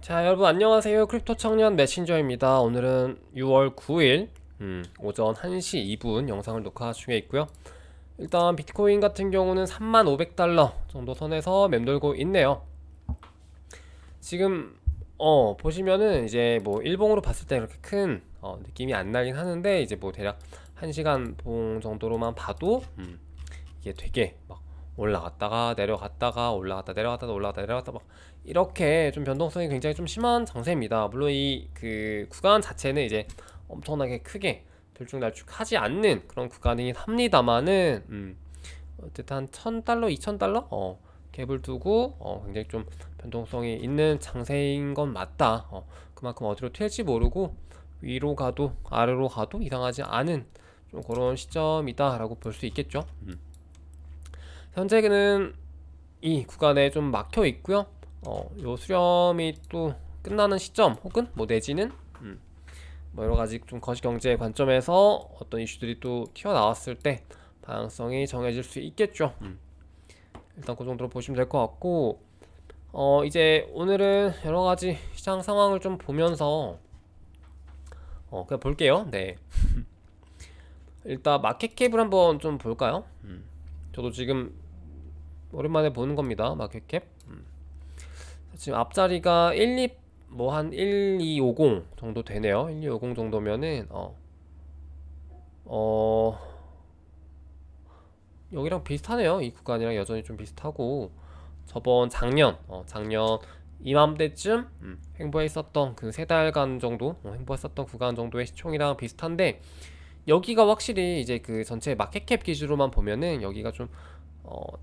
자, 여러분 안녕하세요. 크립토 청년 메신저입니다. 오늘은 6월 9일 오전 1시 2분 영상을 녹화 중에 있고요. 일단 비트코인 같은 경우는 3500달러 정도 선에서 맴돌고 있네요. 지금 보시면은 이제 뭐 일봉으로 봤을 때 그렇게 큰 느낌이 안 나긴 하는데, 이제 뭐 대략 1시간 봉 정도로만 봐도 이게 되게 막 올라갔다가 내려갔다가 올라갔다 내려갔다 올라갔다 내려갔다 막 이렇게 좀 변동성이 굉장히 좀 심한 장세입니다. 물론 이 그 구간 자체는 이제 엄청나게 크게 들쭉날쭉하지 않는 그런 구간이긴 합니다만은 어쨌든 한 1000달러 2000달러 갭을 두고 굉장히 좀 변동성이 있는 장세인 건 맞다. 그만큼 어디로 튈지 모르고 위로 가도 아래로 가도 이상하지 않은 좀 그런 시점이다라고 볼 수 있겠죠. 현재는 이 구간에 좀 막혀 있고요. 요 수렴이 또 끝나는 시점 혹은 뭐 내지는 뭐 여러 가지 좀 거시경제 관점에서 어떤 이슈들이 또 튀어나왔을 때 방향성이 정해질 수 있겠죠. 일단 그 정도로 보시면 될 것 같고, 이제 오늘은 여러 가지 시장 상황을 좀 보면서 그냥 볼게요. 네. 일단 마켓캡을 한번 좀 볼까요? 저도 지금 오랜만에 보는 겁니다. 마켓캡. 지금 앞자리가 12 뭐 한 1250 정도 되네요. 1250 정도면은 어 여기랑 비슷하네요. 이 구간이랑 여전히 좀 비슷하고, 저번 작년 이맘때쯤 횡보했었던 그 세 달간 정도 횡보했었던 구간 정도의 시총이랑 비슷한데, 여기가 확실히 이제 그 전체 마켓캡 기준으로만 보면은 여기가 좀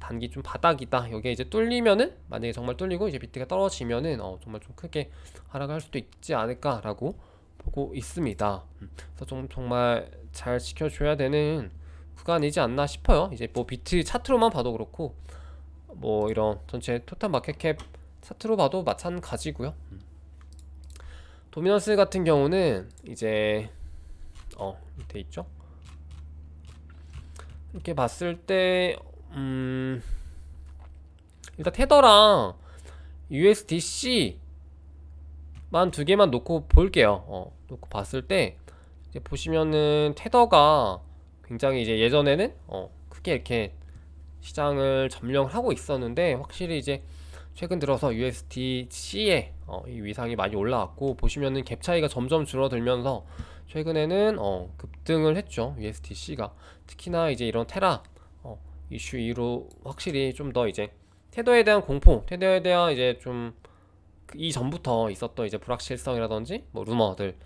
단기 좀 바닥이다. 여기에 이제 뚫리면은, 만약에 정말 뚫리고 이제 비트가 떨어지면은 정말 좀 크게 하락할 수도 있지 않을까라고 보고 있습니다. 그래서 좀 정말 잘 지켜줘야 되는 구간이지 않나 싶어요. 이제 뭐 비트 차트로만 봐도 그렇고, 뭐 이런 전체 토탈 마켓캡 차트로 봐도 마찬가지고요. 도미넌스 같은 경우는 이제 밑에 있죠. 이렇게 봤을 때 일단 테더랑 USDC만 두 개만 놓고 볼게요. 놓고 봤을 때 이제 보시면은 테더가 굉장히 이제 예전에는 크게 이렇게 시장을 점령을 하고 있었는데, 확실히 이제 최근 들어서 USDC의 이 위상이 많이 올라왔고, 보시면은 갭 차이가 점점 줄어들면서 최근에는 급등을 했죠. USDC가 특히나 이제 이런 테라 이슈 이후로 확실히 좀 더 이제 테더에 대한 공포, 테더에 대한 이제 좀 이전부터 있었던 이제 불확실성이라든지 뭐 루머들,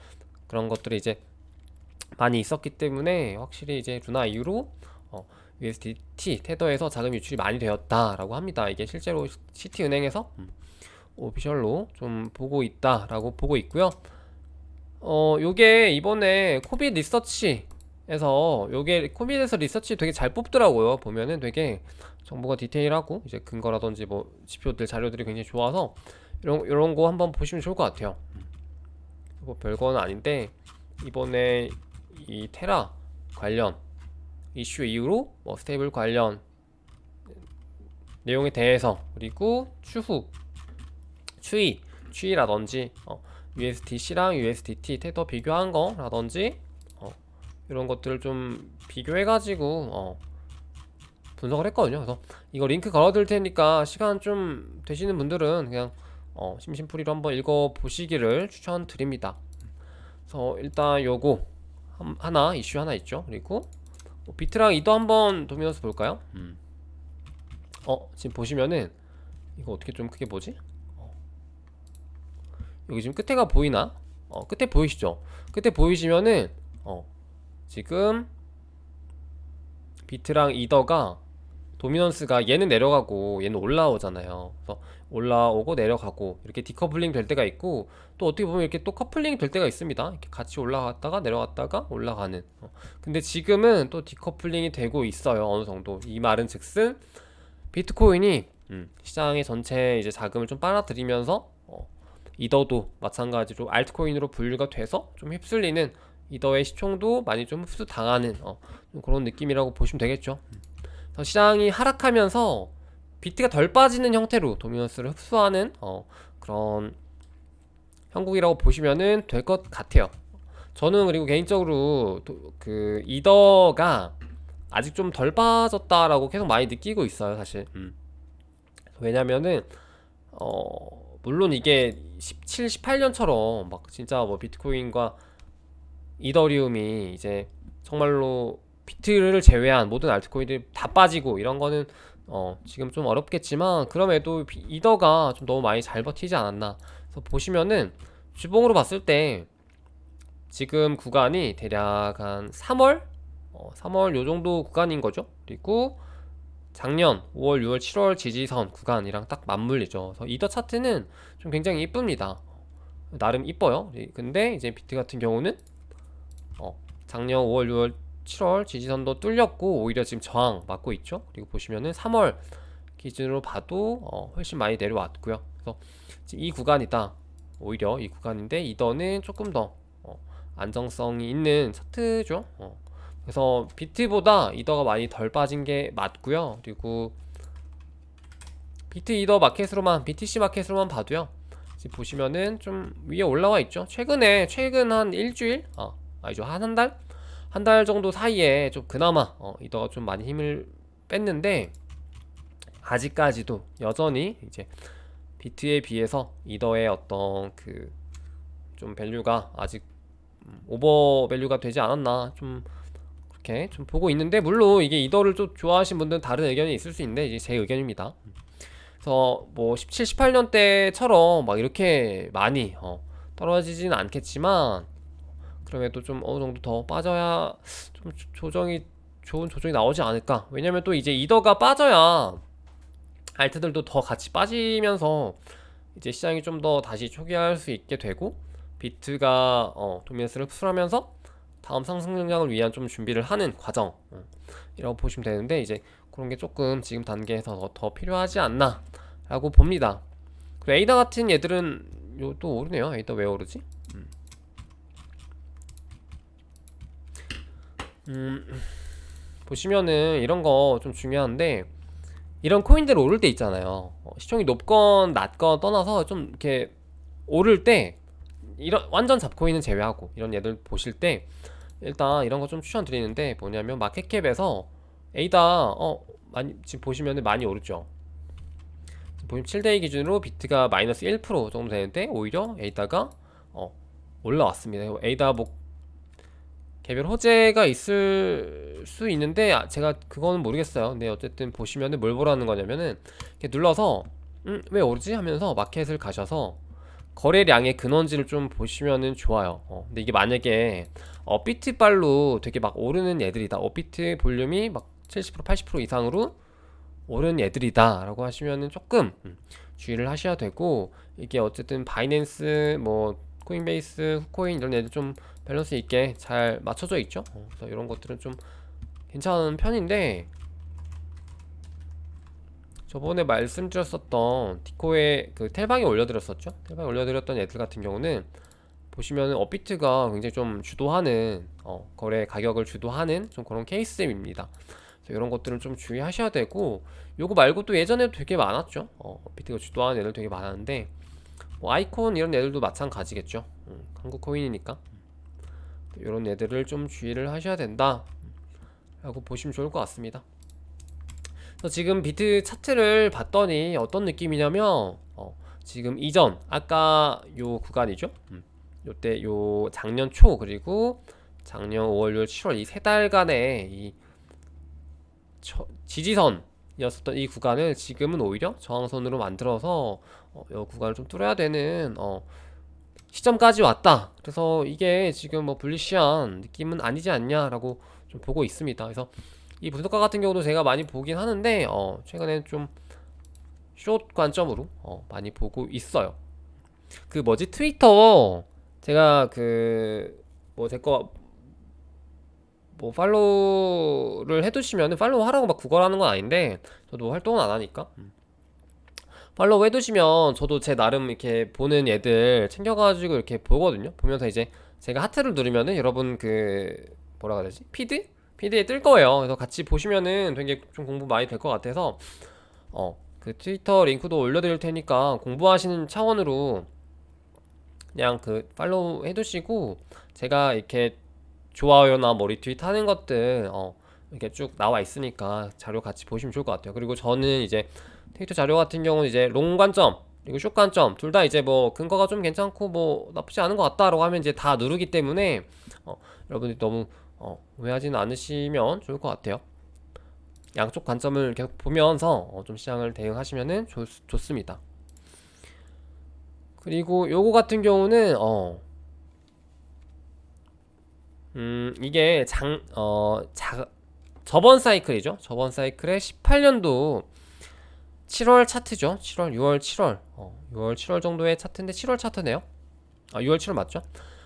그런 것들이 이제 많이 있었기 때문에 확실히 이제 루나 이후로 USDT 테더에서 자금 유출이 많이 되었다라고 합니다. 이게 실제로 시티은행에서 오피셜로 좀 보고 있다라고 보고 있고요. 요게 이번에 코빗 리서치에서, 요게 코빗에서 리서치 되게 잘 뽑더라고요. 보면은 되게 정보가 디테일하고 이제 근거라든지 뭐 지표들 자료들이 굉장히 좋아서 이런 거 한번 보시면 좋을 것 같아요. 뭐 별거는 아닌데, 이번에 이 테라 관련 이슈 이후로 뭐 스테이블 관련 내용에 대해서, 그리고 추이라든지 USDC랑 USDT 테더 비교한 거라든지 이런 것들을 좀 비교해가지고 분석을 했거든요. 그래서 이거 링크 걸어둘 테니까 시간 좀 되시는 분들은 그냥 심심풀이로 한번 읽어보시기를 추천드립니다. 그래서 일단 요거 하나 이슈 하나 있죠. 그리고 비트랑 이더 한번 도미너스 볼까요? 지금 보시면은 이거 어떻게 좀 크게 보지? 여기 지금 끝에가 보이나? 끝에 보이시죠? 끝에 보이시면은 지금 비트랑 이더가, 도미넌스가 얘는 내려가고 얘는 올라오잖아요. 그래서 올라오고 내려가고 이렇게 디커플링 될 때가 있고, 또 어떻게 보면 이렇게 또 커플링 될 때가 있습니다. 이렇게 같이 올라갔다가 내려갔다가 올라가는. 근데 지금은 또 디커플링이 되고 있어요. 어느 정도. 이 말은 즉슨 비트코인이 시장의 전체 이제 자금을 좀 빨아들이면서 이더도 마찬가지로 알트코인으로 분류가 돼서 좀 휩쓸리는, 이더의 시총도 많이 좀 흡수 당하는 좀 그런 느낌이라고 보시면 되겠죠. 그래서 시장이 하락하면서 비트가 덜 빠지는 형태로 도미넌스를 흡수하는 그런 형국이라고 보시면은 될 것 같아요. 저는 그리고 개인적으로 그 이더가 아직 좀 덜 빠졌다라고 계속 많이 느끼고 있어요, 사실. 왜냐면은 물론 이게 17, 18년처럼 막 진짜 뭐 비트코인과 이더리움이 이제 정말로 비트를 제외한 모든 알트코인들이 다 빠지고 이런 거는 지금 좀 어렵겠지만, 그럼에도 이더가 좀 너무 많이 잘 버티지 않았나. 그래서 보시면은 주봉으로 봤을 때 지금 구간이 대략 한 3월 3월 요 정도 구간인 거죠. 그리고 작년 5월, 6월, 7월 지지선 구간이랑 딱 맞물리죠. 그래서 이더 차트는 좀 굉장히 이쁩니다. 나름 이뻐요. 근데 이제 비트 같은 경우는 작년 5월, 6월, 7월 지지선도 뚫렸고 오히려 지금 저항 맞고 있죠. 그리고 보시면은 3월 기준으로 봐도 훨씬 많이 내려왔고요. 그래서 지금 이 구간이다. 오히려 이 구간인데 이더는 조금 더 안정성이 있는 차트죠. 그래서 비트보다 이더가 많이 덜 빠진 게 맞고요. 그리고 비트 이더 마켓으로만, BTC 마켓으로만 봐도요, 지금 보시면은 좀 위에 올라와 있죠. 최근 한 일주일, 아니죠, 한 달? 한 달 정도 사이에 좀 그나마 이더가 좀 많이 힘을 뺐는데, 아직까지도 여전히 이제 비트에 비해서 이더의 어떤 그 좀 밸류가 아직 오버 밸류가 되지 않았나, 좀 그렇게 좀 보고 있는데, 물론 이게 이더를 좀 좋아하시는 분들은 다른 의견이 있을 수 있는데 이제 제 의견입니다. 그래서 뭐 17, 18년 때처럼 막 이렇게 많이 떨어지지는 않겠지만, 그럼에도 좀 어느 정도 더 빠져야 좀 좋은 조정이 나오지 않을까. 왜냐면 또 이제 이더가 빠져야 알트들도 더 같이 빠지면서 이제 시장이 좀 더 다시 초기화할 수 있게 되고, 비트가 도미넌스를 흡수하면서 다음 상승 증장을 위한 좀 준비를 하는 과정, 이라고 보시면 되는데, 이제 그런 게 조금 지금 단계에서 더 필요하지 않나 라고 봅니다. 그리고 에이다 같은 얘들은 또 오르네요. 에이다 왜 오르지? 보시면은 이런 거 좀 중요한데, 이런 코인들 오를 때 있잖아요. 시총이 높건 낮건 떠나서 좀 이렇게 오를 때, 이런 완전 잡코인은 제외하고 이런 얘들 보실 때 일단 이런 거 좀 추천드리는데, 뭐냐면 마켓캡에서 에이다 많이 지금 보시면은 많이 오르죠. 보시면 7데이 기준으로 비트가 마이너스 1% 정도 되는데 오히려 에이다가 올라왔습니다. 에이다 뭐 개별 호재가 있을 수 있는데, 제가 그거는 모르겠어요. 근데 어쨌든 보시면은 뭘 보라는 거냐면은, 이렇게 눌러서 왜 오르지 하면서 마켓을 가셔서 거래량의 근원지를 좀 보시면은 좋아요. 근데 이게 만약에 비트발로 되게 막 오르는 애들이다, 비트 볼륨이 막 70% 80% 이상으로 오르는 애들이다 라고 하시면은 조금 주의를 하셔야 되고, 이게 어쨌든 바이낸스 뭐 코인베이스, 후코인 이런 애들 좀 밸런스 있게 잘 맞춰져 있죠. 그래서 이런 것들은 좀 괜찮은 편인데, 저번에 말씀드렸었던 디코에 그 텔방에 올려드렸었죠. 텔방에 올려드렸던 애들 같은 경우는 보시면은 업비트가 굉장히 좀 주도하는 거래 가격을 주도하는 좀 그런 케이스입니다. 그래서 이런 것들은 좀 주의하셔야 되고, 요거 말고 또 예전에도 되게 많았죠. 업비트가 주도하는 애들 되게 많았는데, 뭐 아이콘 이런 애들도 마찬가지겠죠. 한국 코인이니까 이런 애들을 좀 주의를 하셔야 된다 라고 보시면 좋을 것 같습니다. 그래서 지금 비트 차트를 봤더니 어떤 느낌이냐면, 지금 이전 아까 요 구간이죠. 요때 요 작년 초 그리고 작년 5월, 6월, 7월 이 세 달간의 이 지지선이었었던 이 구간을 지금은 오히려 저항선으로 만들어서 이 구간을 좀 뚫어야 되는 시점까지 왔다. 그래서 이게 지금 뭐 불리시한 느낌은 아니지 않냐라고 좀 보고 있습니다. 그래서 이 분석가 같은 경우도 제가 많이 보긴 하는데 최근에는 좀 숏 관점으로 많이 보고 있어요. 그 뭐지, 트위터 제가 그 뭐 제 거 뭐 팔로우를 해두시면은, 팔로우 하라고 막 구걸하는 건 아닌데 저도 활동은 안 하니까 팔로우 해두시면 저도 제 나름 이렇게 보는 애들 챙겨가지고 이렇게 보거든요. 보면서 이제 제가 하트를 누르면은 여러분 그 뭐라 그래야 되지, 피드에 뜰 거예요. 그래서 같이 보시면은 되게 좀 공부 많이 될 것 같아서 그 트위터 링크도 올려드릴 테니까 공부하시는 차원으로 그냥 그 팔로우 해두시고 제가 이렇게 좋아요나 뭐 리트윗 하는 것들 이렇게 쭉 나와 있으니까 자료 같이 보시면 좋을 것 같아요. 그리고 저는 이제 데이터 자료 같은 경우는 이제 롱 관점 그리고 숏 관점 둘 다 이제 뭐 근거가 좀 괜찮고 뭐 나쁘지 않은 것 같다라고 하면 이제 다 누르기 때문에 여러분들이 너무 오해하지는 않으시면 좋을 것 같아요. 양쪽 관점을 계속 보면서 좀 시장을 대응하시면은 좋습니다. 그리고 요거 같은 경우는 이게 저번 사이클이죠. 저번 사이클의 18년도 7월 차트죠. 7월, 6월, 7월 6월, 7월 정도의 차트인데 7월 차트네요. 6월, 7월 맞죠?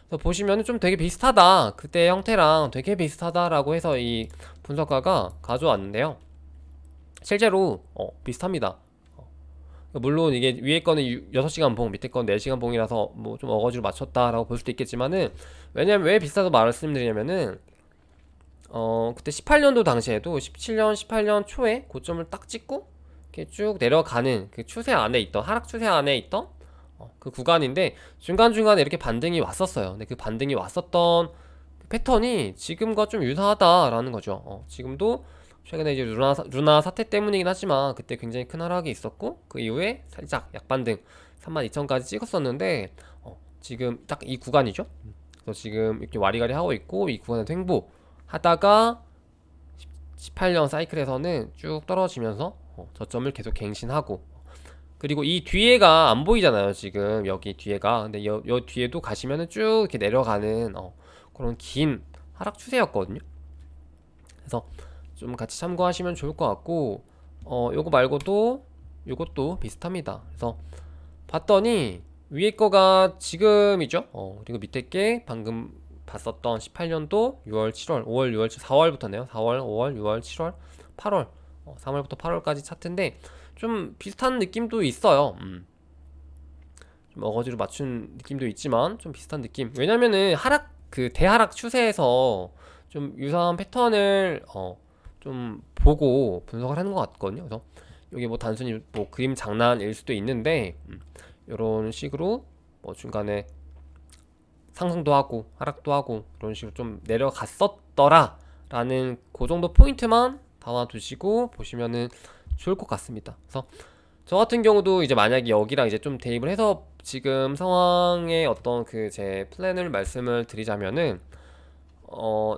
그래서 보시면은 좀 되게 비슷하다. 그때 형태랑 되게 비슷하다라고 해서 이 분석가가 가져왔는데요. 실제로 비슷합니다. 물론 이게 위에 거는 6시간 봉, 밑에 거는 4시간 봉이라서 뭐 좀 어거지로 맞췄다라고 볼 수도 있겠지만은 왜냐면 왜 비슷하다고 말씀드리냐면은 그때 18년도 당시에도 17년, 18년 초에 고점을 딱 찍고 이렇게 쭉 내려가는 그 추세 안에 있던 하락 추세 안에 있던 그 구간인데 중간중간에 이렇게 반등이 왔었어요. 근데 그 반등이 왔었던 그 패턴이 지금과 좀 유사하다라는 거죠. 지금도 최근에 이제 루나 사태 때문이긴 하지만 그때 굉장히 큰 하락이 있었고 그 이후에 살짝 약반등 32,000까지 찍었었는데 지금 딱 이 구간이죠. 그래서 지금 이렇게 와리가리 하고 있고 이 구간에서 횡보 하다가 18년 사이클에서는 쭉 떨어지면서 저점을 계속 갱신하고 그리고 이 뒤에가 안 보이잖아요. 지금 여기 뒤에가 근데 요 뒤에도 가시면은 쭉 이렇게 내려가는 그런 긴 하락 추세였거든요. 그래서 좀 같이 참고하시면 좋을 것 같고 요거 말고도 요것도 비슷합니다. 그래서 봤더니 위에 거가 지금이죠. 그리고 밑에 게 방금 봤었던 18년도 6월, 7월, 5월, 6월, 4월부터네요. 4월, 5월, 6월, 7월, 8월, 3월부터 8월까지 차트인데 좀 비슷한 느낌도 있어요. 좀 어거지로 맞춘 느낌도 있지만 좀 비슷한 느낌. 왜냐면은 하락 그 대하락 추세에서 좀 유사한 패턴을 좀 보고 분석을 하는 것 같거든요. 그래서 이게 뭐 단순히 뭐 그림 장난일 수도 있는데 이런 식으로 뭐 중간에 상승도 하고 하락도 하고 이런 식으로 좀 내려갔었더라 라는 그 정도 포인트만 담아두시고 보시면은 좋을 것 같습니다. 그래서 저 같은 경우도 이제 만약에 여기랑 이제 좀 대입을 해서 지금 상황의 어떤 그 제 플랜을 말씀을 드리자면은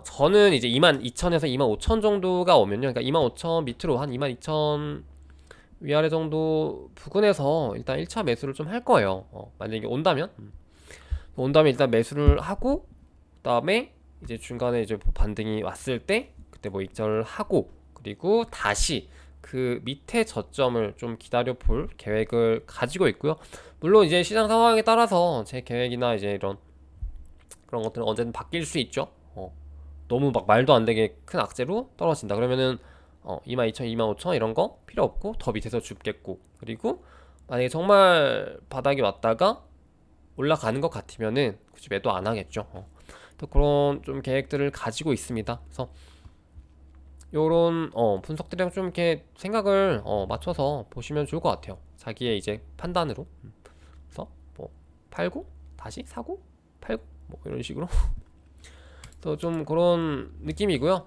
저는 이제 22,000에서 25,000 정도가 오면요. 그러니까 25,000 밑으로 한 22,000 위아래 정도 부근에서 일단 1차 매수를 좀 할 거예요. 만약에 온다면 일단 매수를 하고 그다음에 이제 중간에 이제 반등이 왔을 때 그때 뭐 익절을 하고 그리고 다시 그 밑에 저점을 좀 기다려 볼 계획을 가지고 있고요. 물론 이제 시장 상황에 따라서 제 계획이나 이제 이런 그런 것들은 언제든 바뀔 수 있죠. 너무 막 말도 안 되게 큰 악재로 떨어진다. 그러면은 22,000, 25,000 이런 거 필요 없고 더 밑에서 줍겠고 그리고 만약에 정말 바닥이 왔다가 올라가는 것 같으면은 굳이 매도 안 하겠죠. 또 그런 좀 계획들을 가지고 있습니다. 그래서 요런 분석들이랑 좀 이렇게 생각을 맞춰서 보시면 좋을 것 같아요. 자기의 이제 판단으로. 그래서 뭐 팔고 다시 사고 팔고 뭐 이런 식으로. 그래서 좀 그런 느낌이고요.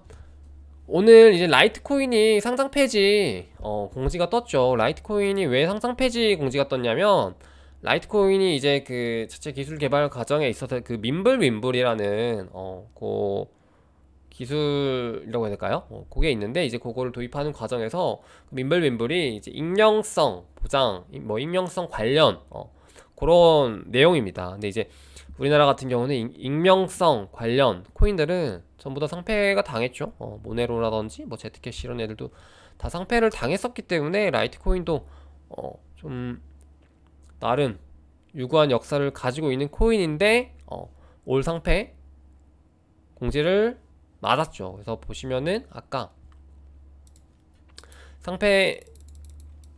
오늘 이제 라이트코인이 상장 폐지 공지가 떴죠. 라이트코인이 왜 상장 폐지 공지가 떴냐면 라이트코인이 이제 그 자체 기술 개발 과정에 있어서 그 민블윈블이라는 그 기술이라고 해야 될까요? 그게 있는데 이제 그거를 도입하는 과정에서 그 민블윈블이 이제 익명성 보장, 뭐 익명성 관련 그런 내용입니다. 근데 이제 우리나라 같은 경우는 익명성 관련 코인들은 전부 다 상폐가 당했죠. 모네로라든지 뭐 제트캐시 이런 애들도 다 상폐를 당했었기 때문에 라이트코인도 좀 나름 유구한 역사를 가지고 있는 코인인데 올 상폐 공지를 맞았죠. 그래서 보시면은 아까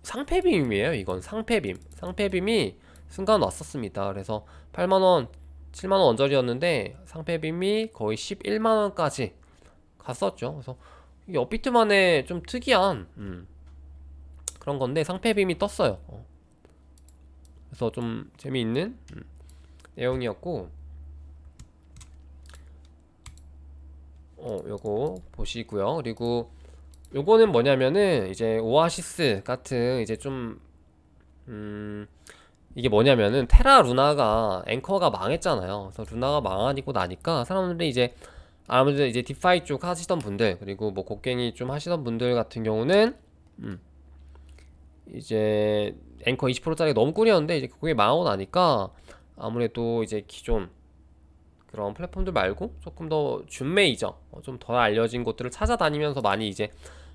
상폐빔이에요. 이건 상폐빔이 순간 왔었습니다. 그래서 8만원 7만원 언저리였는데 상폐빔이 거의 11만원까지 갔었죠. 그래서 이게 업비트만의 좀 특이한 그런 건데 상폐빔이 떴어요. 그래서 좀 재미있는 내용이었고, 요거 보시고요. 그리고 요거는 뭐냐면은 이제 오아시스 같은 이제 좀 이게 뭐냐면은 테라 루나가 앵커가 망했잖아요. 그래서 루나가 망하고 나니까 사람들이 이제 아무래도 이제 디파이 쪽 하시던 분들, 그리고 뭐 곡괭이 좀 하시던 분들 같은 경우는 이제 앵커 20%짜리 너무 꿀이었는데 이제 그게 망하고 나니까 아무래도 이제 기존 그런 플랫폼들 말고 조금 더 준메이저, 좀 덜 알려진 곳들을 찾아다니면서 많이 이제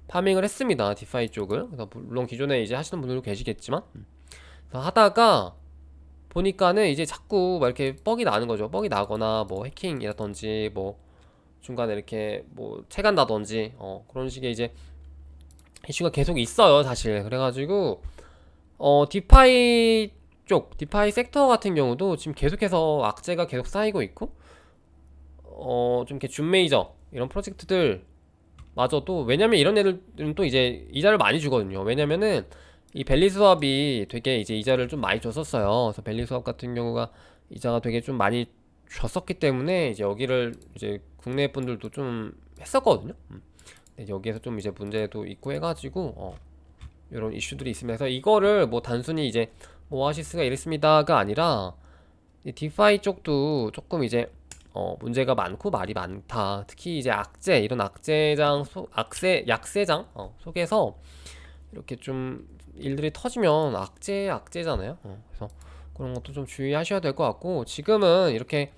파밍을 했습니다. 디파이 쪽을. 그래서 물론 기존에 이제 하시는 분들도 계시겠지만, 그래서 하다가 보니까는 이제 자꾸 막 이렇게 뻑이 나는 거죠. 뻑이 나거나 뭐 해킹이라든지 뭐 중간에 이렇게 뭐 채간다든지 그런 식의 이제 이슈가 계속 있어요, 사실. 그래가지고 디파이 쪽, 디파이 섹터 같은 경우도 지금 계속해서 악재가 계속 쌓이고 있고, 좀 이렇게 준 메이저 이런 프로젝트들 마저도, 왜냐면 이런 애들은 또 이제 이자를 많이 주거든요. 왜냐면은 이 벨리 수업이 되게 이제 이자를 좀 많이 줬었어요. 그래서 벨리 수업 같은 경우가 이자가 되게 좀 많이 줬었기 때문에 이제 여기를 이제 국내 분들도 좀 했었거든요. 근데 여기에서 좀 이제 문제도 있고 해가지고 이런 이슈들이 있습니다. 그래서 이거를 뭐 단순히 이제 뭐 오아시스가 이랬습니다가 아니라 이 디파이 쪽도 조금 이제 문제가 많고 말이 많다. 특히 이제 악재, 이런 악재장 약세장 속에서 이렇게 좀 일들이 터지면 악재잖아요. 그래서 그런 것도 좀 주의하셔야 될 것 같고, 지금은 이렇게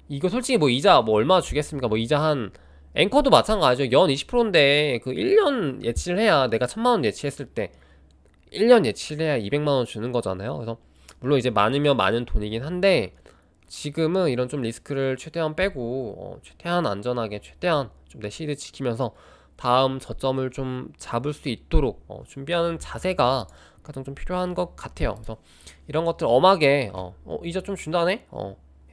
이거 솔직히 뭐 이자 뭐 얼마 주겠습니까? 뭐 이자 한 앵커도 마찬가지죠. 연 20%인데 그 1년 예치를 해야, 내가 1000만원 예치했을 때 1년 예치를 해야 200만원 주는 거잖아요. 그래서 물론 이제 많으면 많은 돈이긴 한데, 지금은 이런 좀 리스크를 최대한 빼고 최대한 안전하게 최대한 좀 내 시드 지키면서 다음 저점을 좀 잡을 수 있도록 준비하는 자세가 가장 좀 필요한 것 같아요. 그래서 이런 것들 엄하게 이자 좀 준다네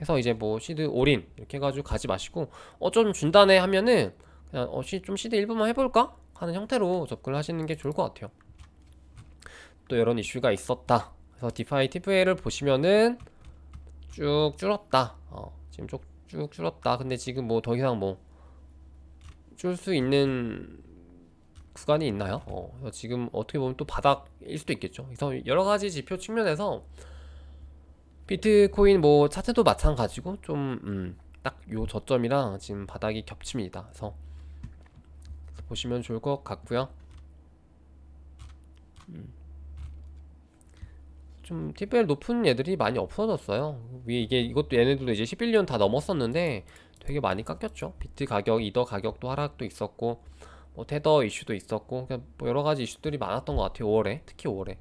해서 이제 뭐 시드 올인 이렇게 해가지고 가지 마시고, 좀 준다네 하면은 그냥 좀 시드 일부만 해볼까 하는 형태로 접근을 하시는 게 좋을 것 같아요. 또 이런 이슈가 있었다. 그래서 디파이 TVL을 보시면은 쭉 줄었다. 지금 쭉 줄었다. 근데 지금 뭐 더 이상 뭐 줄 수 있는 구간이 있나요? 그래서 지금 어떻게 보면 또 바닥일 수도 있겠죠. 그래서 여러 가지 지표 측면에서 비트코인 뭐 차트도 마찬가지고 좀 딱 요 저점이랑 지금 바닥이 겹칩니다. 그래서 보시면 좋을 것 같고요. 좀 TPL 높은 애들이 많이 없어졌어요. 위에 이것도 얘네들도 이제 11년 다 넘었었는데 되게 많이 깎였죠. 비트 가격, 이더 가격도 하락도 있었고, 뭐 테더 이슈도 있었고, 그냥 뭐 여러 가지 이슈들이 많았던 것 같아요. 5월에, 특히 5월에.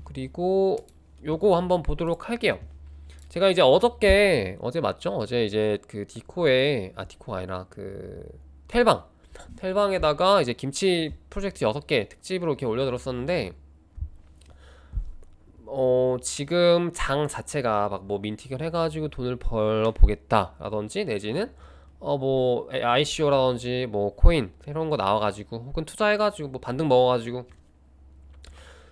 그리고 요거 한번 보도록 할게요. 제가 이제 어제 맞죠? 어제 이제 그 디코가 아니라 그 텔방에다가 이제 김치 프로젝트 6개 특집으로 이렇게 올려들었었는데, 지금 장 자체가 막 뭐 민팅을 해가지고 돈을 벌어 보겠다라든지, 내지는 뭐 ICO라든지 뭐 코인 새로운 거 나와가지고, 혹은 투자해가지고 뭐 반등 먹어가지고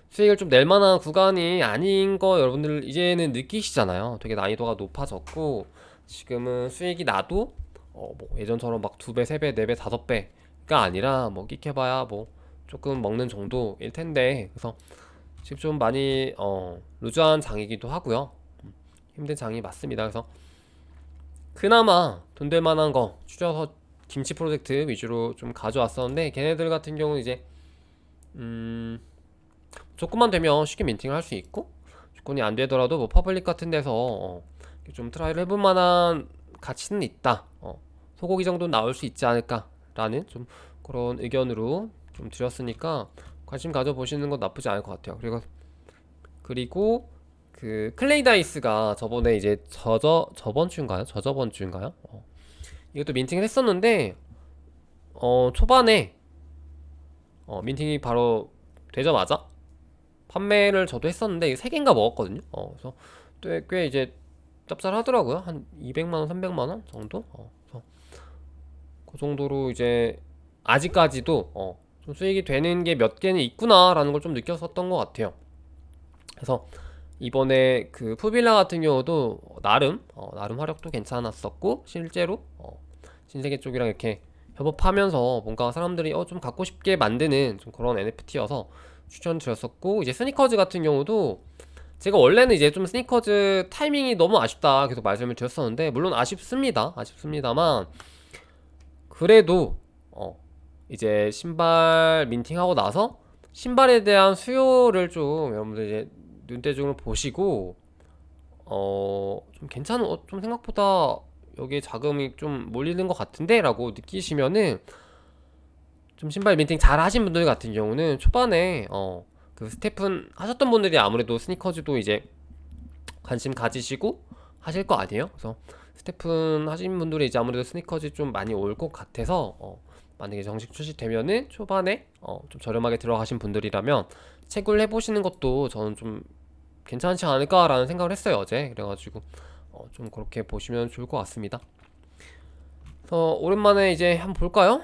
수익을 좀 낼 만한 구간이 아닌 거 여러분들 이제는 느끼시잖아요. 되게 난이도가 높아졌고, 지금은 수익이 나도 뭐 예전처럼 막 2배, 3배, 4배, 5배가 아니라 뭐 끽해봐야 뭐 조금 먹는 정도일 텐데, 그래서 지금 좀 많이 루즈한 장이기도 하고요. 힘든 장이 맞습니다. 그래서 그나마 돈 될 만한 거 추려서 김치 프로젝트 위주로 좀 가져왔었는데, 걔네들 같은 경우는 이제 조건만 되면 쉽게 민팅을 할 수 있고, 조건이 안 되더라도 뭐 퍼블릭 같은 데서 좀 트라이를 해볼 만한 가치는 있다. 소고기 정도는 나올 수 있지 않을까라는 좀 그런 의견으로 좀 드렸으니까 관심 가져보시는 건 나쁘지 않을 것 같아요. 그리고 그 클레이 다이스가 저번에 이제 저번 주인가요? 저저번 주인가요? 이것도 민팅을 했었는데 초반에 민팅이 바로 되자마자 판매를 저도 했었는데 3개인가 먹었거든요. 그래서 꽤 이제 짭짤하더라고요. 한 200만원, 300만원 정도? 그래서 그 정도로 이제 아직까지도 좀 수익이 되는 게 몇 개는 있구나 라는 걸 좀 느꼈었던 것 같아요. 그래서 이번에 그 푸빌라 같은 경우도 나름 화력도 괜찮았었고 실제로 신세계 쪽이랑 이렇게 협업하면서 뭔가 사람들이 좀 갖고 싶게 만드는 좀 그런 NFT여서 추천드렸었고, 이제 스니커즈 같은 경우도 제가 원래는 이제 좀 스니커즈 타이밍이 너무 아쉽다 계속 말씀을 드렸었는데, 물론 아쉽습니다만 그래도 이제 신발 민팅하고 나서 신발에 대한 수요를 좀 여러분들 이제 눈대중을 보시고 좀 괜찮은 좀 생각보다 여기에 자금이 좀 몰리는 것 같은데 라고 느끼시면은, 좀 신발 민팅 잘 하신 분들 같은 경우는 초반에 그 스태픈 하셨던 분들이 아무래도 스니커즈도 이제 관심 가지시고 하실 거 아니에요? 그래서 스태픈 하신 분들이 이제 아무래도 스니커즈 좀 많이 올 것 같아서 만약에 정식 출시되면은 초반에 좀 저렴하게 들어가신 분들이라면 채굴 해보시는 것도 저는 좀 괜찮지 않을까라는 생각을 했어요, 어제. 그래가지고 좀 그렇게 보시면 좋을 것 같습니다. 그래서 오랜만에 이제 한번 볼까요?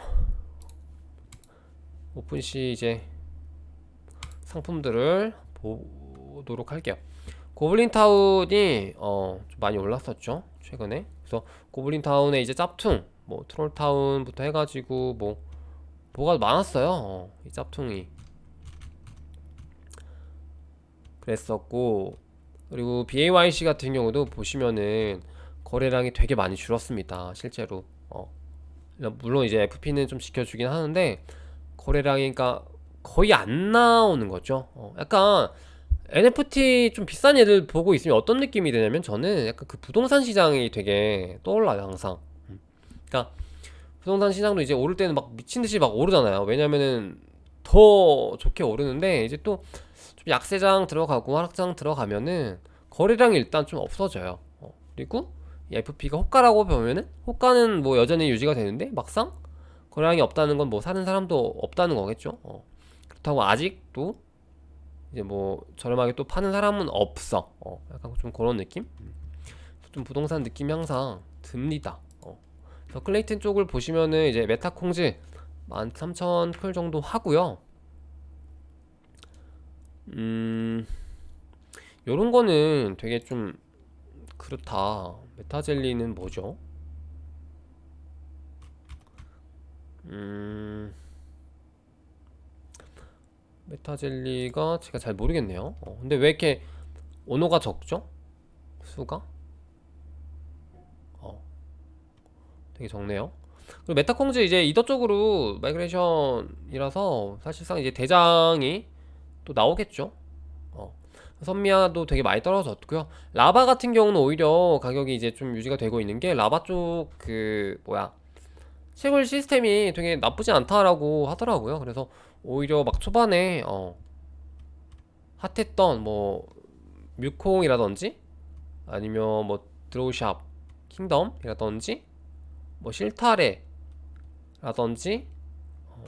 오픈시 이제 상품들을 보도록 할게요. 고블린 타운이 좀 많이 올랐었죠, 최근에. 그래서 고블린 타운에 이제 짭퉁, 뭐 트롤 타운부터 해가지고 뭐가 많았어요. 이 짭퉁이 그랬었고, 그리고 BAYC 같은 경우도 보시면은 거래량이 되게 많이 줄었습니다, 실제로. 물론 이제 FP는 좀 지켜주긴 하는데 거래량이 그러니까 거의 안 나오는 거죠. 약간 NFT 좀 비싼 애들 보고 있으면 어떤 느낌이 드냐면, 저는 약간 그 부동산 시장이 되게 떠올라요, 항상. 그러니까 부동산 시장도 이제 오를 때는 막 미친 듯이 막 오르잖아요. 왜냐면은 더 좋게 오르는데, 이제 또 좀 약세장 들어가고 하락장 들어가면은 거래량이 일단 좀 없어져요. 그리고 이 FP가 호가라고 보면은 호가는 뭐 여전히 유지가 되는데 막상 거래량이 없다는 건 뭐 사는 사람도 없다는 거겠죠. 그렇다고 아직도 이제 뭐 저렴하게 또 파는 사람은 없어. 약간 좀 그런 느낌? 좀 부동산 느낌이 항상 듭니다. 그래서 클레이튼 쪽을 보시면은 이제 메타콩즈 13,000클 정도 하고요. 요런 거는 되게 좀 그렇다. 메타젤리는 뭐죠? 메타젤리가 제가 잘 모르겠네요. 근데 왜 이렇게 오너가 적죠? 수가? 어, 되게 적네요. 그리고 메타콩즈 이제 이더 쪽으로 마이그레이션이라서 사실상 이제 대장이 또 나오겠죠. 선미아도 되게 많이 떨어졌고요. 라바 같은 경우는 오히려 가격이 이제 좀 유지가 되고 있는 게, 라바 쪽 그 뭐야 채굴 시스템이 되게 나쁘지 않다라고 하더라고요. 그래서 오히려 막 초반에 핫했던 뭐 뮤콩이라든지 아니면 뭐 드로우샵 킹덤이라든지 뭐 실타래라든지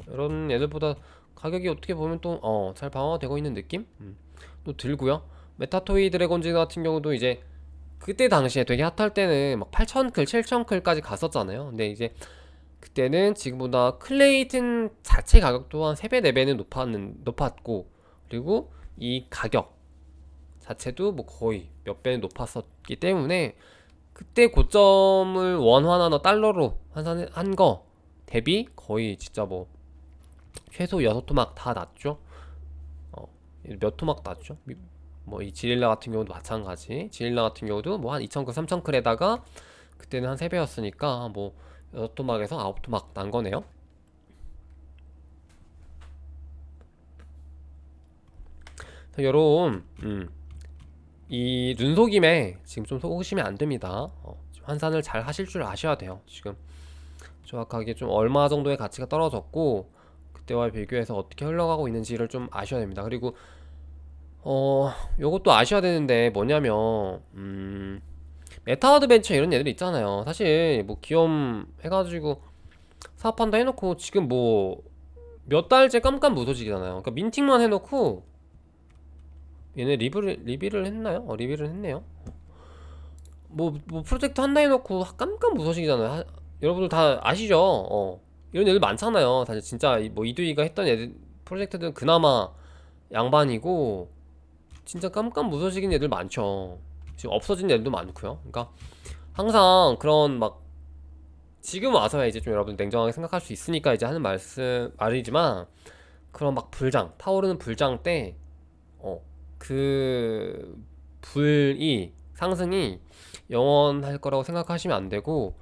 이런 애들보다 가격이 어떻게 보면 또 잘 방어가 되고 있는 느낌? 또 들고요. 메타토이 드래곤즈 같은 경우도 이제 그때 당시에 되게 핫할 때는 막 8,000클, 7,000클까지 갔었잖아요. 근데 이제 그때는 지금보다 클레이튼 자체 가격도 한 3배, 4배는 높았고, 그리고 이 가격 자체도 뭐 거의 몇 배는 높았었기 때문에 그때 고점을 원화나 달러로 환산한 거 대비 거의 진짜 뭐 최소 6토막 다 났죠. 몇 토막 났죠. 뭐 이 지릴라 같은 경우도 마찬가지. 지릴라 같은 경우도 뭐 한 2,000클, 3,000클에다가 그때는 한 3배였으니까 뭐 6토막에서 9토막 난 거네요. 요런 이 눈속임에 지금 좀 속으시면 안 됩니다. 환산을 잘 하실 줄 아셔야 돼요. 지금 정확하게 좀 얼마 정도의 가치가 떨어졌고 그때와 비교해서 어떻게 흘러가고 있는지를 좀 아셔야 됩니다. 그리고 요것도 아셔야 되는데 뭐냐면 메타 어드벤처 이런 애들 있잖아요. 사실 뭐 기염 해가지고 사업한다 해놓고 지금 뭐 몇 달째 깜깜무소식이잖아요. 그러니까 민팅만 해놓고 얘네 리뷰를 했나요? 리뷰를 했네요. 뭐 프로젝트 한다 해놓고 깜깜무소식이잖아요. 여러분들 다 아시죠? 이런 애들 많잖아요. 사실 진짜 뭐 이두이가 했던 애들 프로젝트들은 그나마 양반이고, 진짜 깜깜 무소식인 애들 많죠. 지금 없어진 애들도 많고요. 그러니까 항상 그런 막 지금 와서야 이제 좀 여러분 냉정하게 생각할 수 있으니까 이제 하는 말이지만 그런 막 불장 타오르는 불장 때 그 불이 상승이 영원할 거라고 생각하시면 안 되고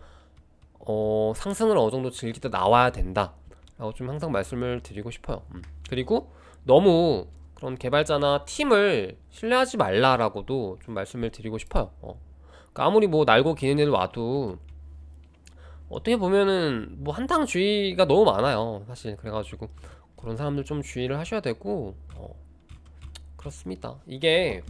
상승을 어느 정도 즐기다 나와야 된다 라고 좀 항상 말씀을 드리고 싶어요. 그리고 너무 그런 개발자나 팀을 신뢰하지 말라라고도 좀 말씀을 드리고 싶어요. 그러니까 아무리 뭐 날고 기는 일 와도 어떻게 보면은 뭐 한탕주의가 너무 많아요 사실. 그래가지고 그런 사람들 좀 주의를 하셔야 되고 그렇습니다. 이게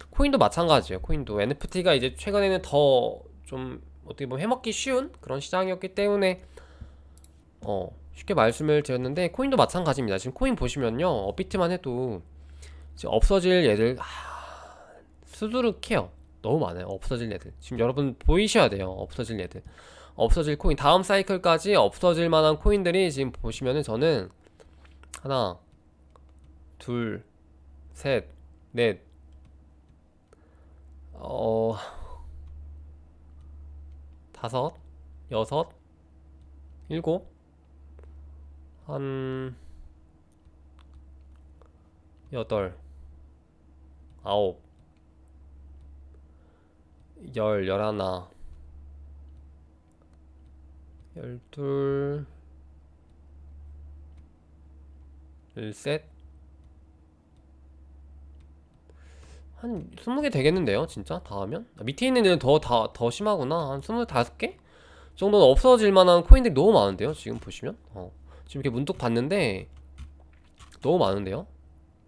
코인도 마찬가지예요. 코인도 NFT가 이제 최근에는 더 좀 어떻게 보면 해먹기 쉬운 그런 시장이었기 때문에 쉽게 말씀을 드렸는데 코인도 마찬가지입니다. 지금 코인 보시면요, 업비트만 해도 이제 없어질 얘들 수두룩해요. 너무 많아요. 없어질 얘들. 지금 여러분 보이셔야 돼요. 없어질 얘들. 없어질 코인 다음 사이클까지 없어질 만한 코인들이 지금 보시면은 저는 하나, 둘, 셋, 넷, 다섯, 여섯, 일곱, 한 여덟, 아홉, 열, 열하나, 열둘, 열셋, 한 20개 되겠는데요 진짜 다 하면? 밑에 있는 애는 더 심하구나. 한 25개 정도는 없어질 만한 코인들이 너무 많은데요 지금 보시면. 지금 이렇게 문득 봤는데 너무 많은데요.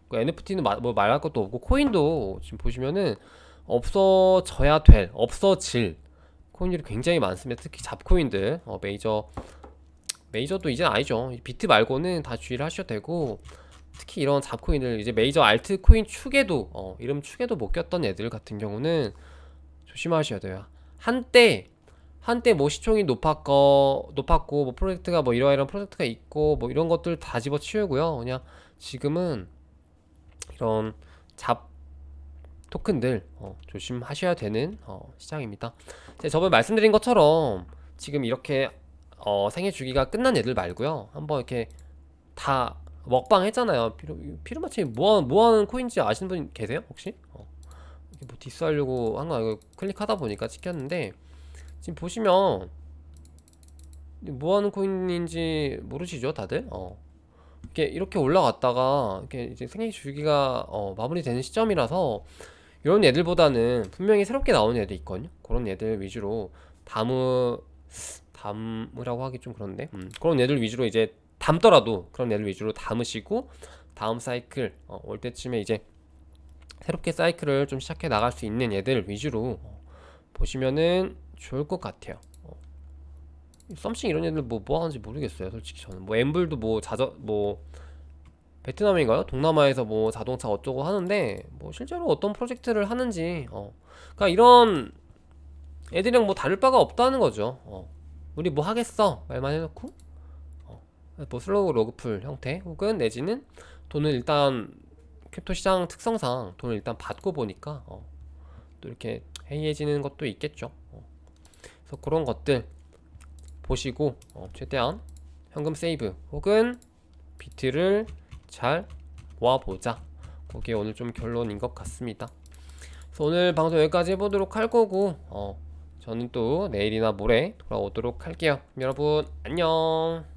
그 NFT는 뭐 말할 것도 없고 코인도 지금 보시면은 없어질 코인들이 굉장히 많습니다. 특히 잡코인들, 메이저도 이제 아니죠. 비트 말고는 다 주의를 하셔도 되고, 특히 이런 잡코인들 이제 메이저 알트코인 축에도 이름 축에도 못 꼈던 애들 같은 경우는 조심하셔야 돼요. 한때 뭐 시총이 높았고 뭐 프로젝트가 뭐 이러이러한 프로젝트가 있고 뭐 이런 것들 다 집어치우고요. 그냥 지금은 이런 잡 토큰들 조심하셔야 되는 시장입니다. 제가 저번에 말씀드린 것처럼 지금 이렇게 생애 주기가 끝난 애들 말고요. 한번 이렇게 다 먹방 했잖아요. 피루마치 뭐 하는 코인지 아시는 분 계세요? 혹시? 이렇게 뭐 디스하려고 한 거 아니고 클릭하다 보니까 찍혔는데 지금 보시면 뭐 하는 코인인지 모르시죠, 다들? 이렇게 올라갔다가 이렇게 이제 생애 주기가 마무리되는 시점이라서 이런 애들보다는 분명히 새롭게 나오는 애들 있거든요. 그런 애들 위주로 담으라고 하기 좀 그런데 그런 애들 위주로 이제 담더라도 그런 애들 위주로 담으시고 다음 사이클 올 때쯤에 이제 새롭게 사이클을 좀 시작해 나갈 수 있는 애들 위주로 보시면은 좋을 것 같아요. 썸씽 이런 애들 뭐 하는지 모르겠어요. 솔직히 저는 뭐 엠블도 뭐 베트남인가요? 동남아에서 뭐 자동차 어쩌고 하는데 뭐 실제로 어떤 프로젝트를 하는지 그러니까 이런 애들이랑 뭐 다를 바가 없다는 거죠. 우리 뭐 하겠어 말만 해놓고 뭐 슬로우 로그풀 형태 혹은 내지는 돈을 일단 크립토 시장 특성상 돈을 일단 받고 보니까 또 이렇게 해이해지는 것도 있겠죠. 그래서 그런 것들 보시고 최대한 현금 세이브 혹은 비트를 잘 모아보자. 그게 오늘 좀 결론인 것 같습니다. 그래서 오늘 방송 여기까지 해보도록 할 거고 저는 또 내일이나 모레 돌아오도록 할게요. 여러분 안녕.